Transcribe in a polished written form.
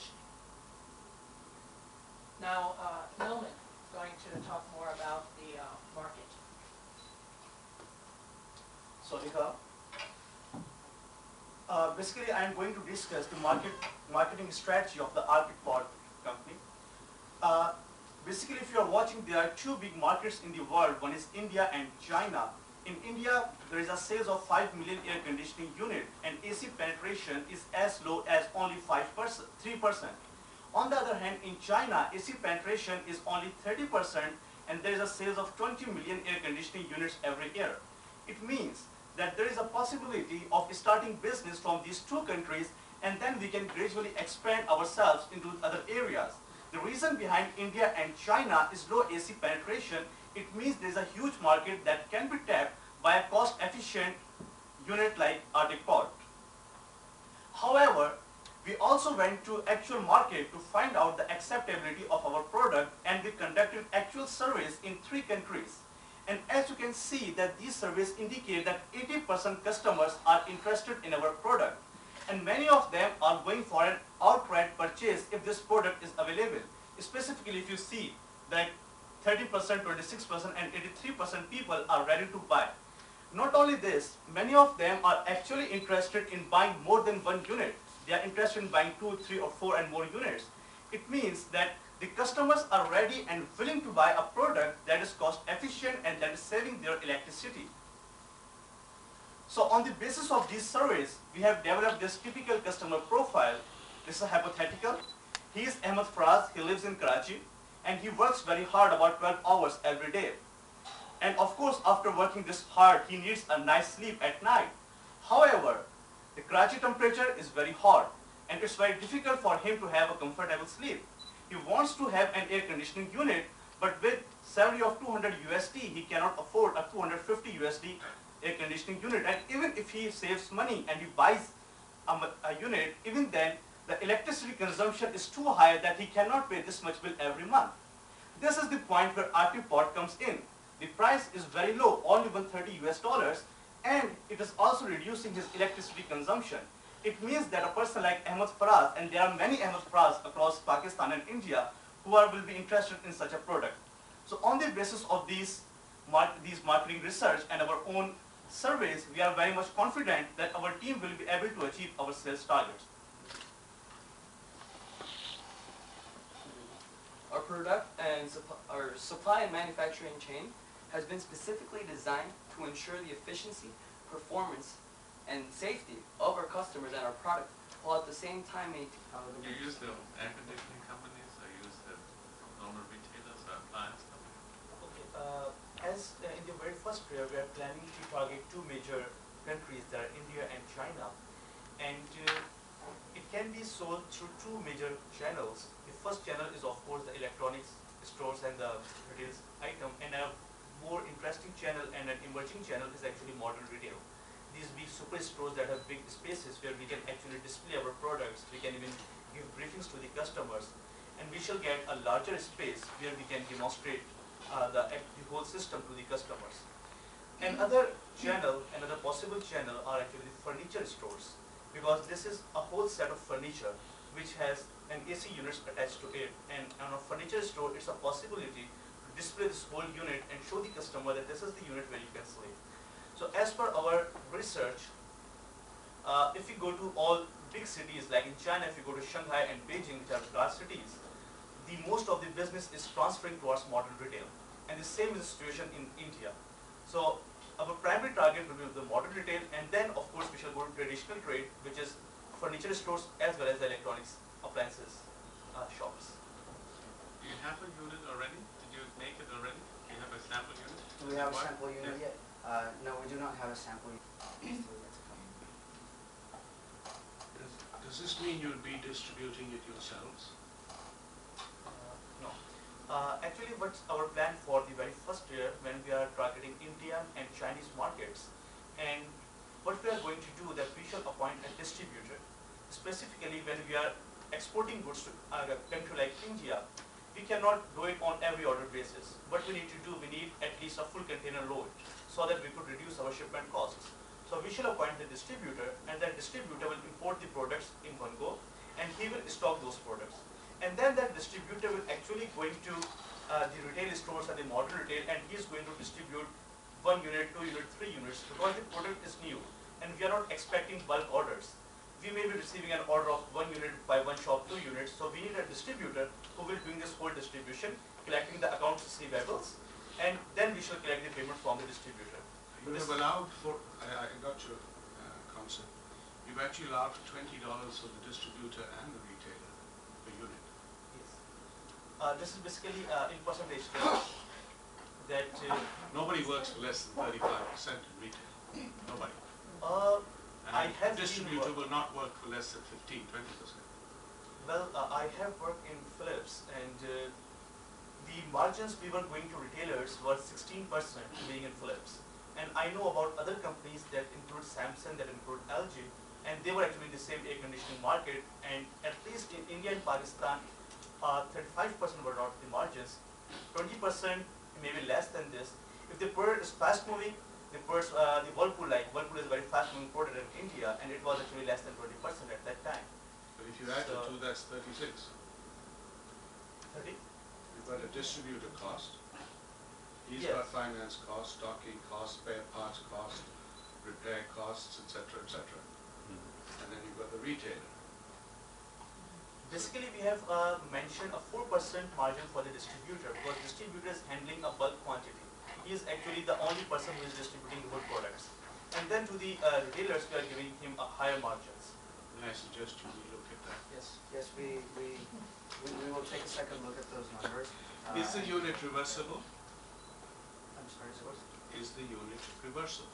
positioning. Now, Milman is going to talk more about the market. So, basically, I am going to discuss the marketing strategy of the Arctic Pod company. Basically, if you are watching, there are two big markets in the world. One is India and China. In India, there is a sales of 5 million air conditioning unit, and AC penetration is as low as only 3%. On the other hand, in China, AC penetration is only 30%, and there is a sales of 20 million air conditioning units every year. It means that there is a possibility of starting business from these two countries, and then we can gradually expand ourselves into other areas. The reason behind India and China is low AC penetration. It means there is a huge market that can be tapped by a cost-efficient unit like Arctic Pod. However, we also went to actual market to find out the acceptability of our product, and we conducted actual surveys in 3 countries. And as you can see that these surveys indicate that 80% customers are interested in our product, and many of them are going for an outright purchase if this product is available. Specifically, if you see that 30%, 26% and 83% people are ready to buy. Not only this, many of them are actually interested in buying more than 1 unit. They are interested in buying 2, 3 or 4 and more units. It means that the customers are ready and willing to buy a product that is cost efficient and that is saving their electricity. So on the basis of these surveys, we have developed this typical customer profile. This is a hypothetical. He is Ahmed Faraz, he lives in Karachi, and he works very hard, about 12 hours every day. And of course, after working this hard, he needs a nice sleep at night. However, the Karachi temperature is very hot, and it's very difficult for him to have a comfortable sleep. He wants to have an air conditioning unit, but with salary of 200 USD, he cannot afford a 250 USD air conditioning unit. And even if he saves money and he buys a unit, even then, the electricity consumption is too high that he cannot pay this much bill every month. This is the point where Arctic Pod comes in. The price is very low, only $130 US, and it is also reducing his electricity consumption. It means that a person like Ahmed Faraz, and there are many Ahmed Faraz across Pakistan and India, who will be interested in such a product. So on the basis of these marketing research and our own surveys, we are very much confident that our team will be able to achieve our sales targets. Our product and our supply and manufacturing chain has been specifically designed to ensure the efficiency, performance, and safety of our customers and our product, while at the same time You use the air conditioning companies, or use the normal retailers or appliance companies? Okay, as in the very first year, we are planning to target 2 major countries, that are India and China, and it can be sold through 2 major channels. The first channel is of course the electronics stores and the retail item, and a more interesting channel and an emerging channel is actually modern retail. These big super stores that have big spaces where we can actually display our products, we can even give briefings to the customers, and we shall get a larger space where we can demonstrate the whole system to the customers. Another possible channel are actually the furniture stores, because this is a whole set of furniture which has an AC units attached to it, and on a furniture store it's a possibility to display this whole unit and show the customer that this is the unit where you can sleep. So as per our research, if you go to all big cities, like in China, if you go to Shanghai and Beijing, which are large cities, the most of the business is transferring towards modern retail. And the same is the situation in India. So our primary target will be the modern retail, and then of course we shall go to traditional trade, which is furniture stores as well as the electronics appliances shops. Do you have a unit already? Did you make it already? Do you have a sample unit? Do we have a sample unit yet? No, we do not have a sample unit. Does this mean you'll be distributing it yourselves? No. Actually, what's our plan for the very first year when we are targeting Indian and Chinese markets, and what we are going to do that we shall appoint a distributor. Specifically, when we are exporting goods to a country like India, we cannot do it on every order basis. What we need to do, we need at least a full container load so that we could reduce our shipment costs. So we shall appoint the distributor, and that distributor will import the products in one go, and he will stock those products. And then that distributor will actually going to the retail stores and the modern retail, and he is going to distribute 1 unit, 2 unit, 3 units, because the product is new and we are not expecting bulk orders. We may be receiving an order of 1 unit by one shop, 2 units, so we need a distributor who will bring this whole distribution, collecting the accounts receivables, and then we shall collect the payment from the distributor. You have allowed for, I got your concept. You've actually allowed for $20 for the distributor and the retailer per unit. Yes. This is basically in percentage terms that Nobody works for less than 35% in retail. Nobody. I And have a distributor will not work for less than 15, 20%. Well, I have worked in Philips, and the margins we were going to retailers were 16% being in Philips. And I know about other companies that include Samsung, that include LG, and they were actually in the same air conditioning market, and at least in India and Pakistan, 35% were not the margins, 20% maybe less than this. If the product is fast moving, the Whirlpool is a very fast moving product in India, and it was actually less than 20% at that time. But if you add the two, that's 36. 30? You've got a distributor cost. He's Yes. got finance costs, stocking costs, spare parts costs, repair costs, etc., etc. And then you've got the retailer. Basically, we have mentioned a 4% margin for the distributor, because distributor is handling a bulk quantity. He is actually the only person who is distributing wood products. And then to the retailers, we are giving him a higher margins. May I suggest you look at that? Yes, we will take a second look at those numbers. Is the unit reversible? I'm sorry, so what's? Is the unit reversible?